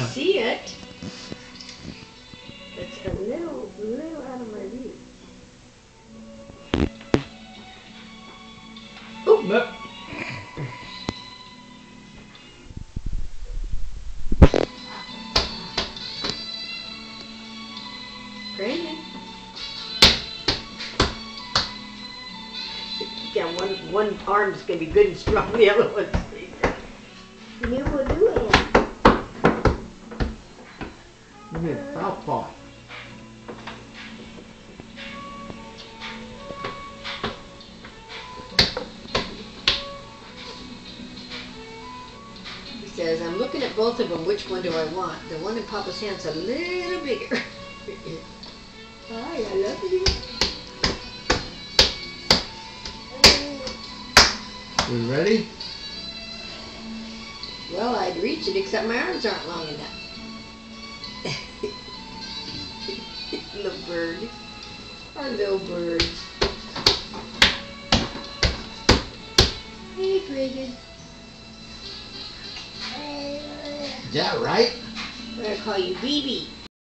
can see it. It's a little out of my view. Oh, Look. Brandon. Yeah, one arm's gonna be good and strong, the other one's You will do it. You need southpaw. He says, I'm looking at both of them, which one do I want? The one in Papa's hand's a little bigger. Hi, I love you. We ready? Well, I'd reach it, except my arms aren't long enough. Little bird. Our little bird. Hey, Reagan. Is that right? I'm gonna call you BB.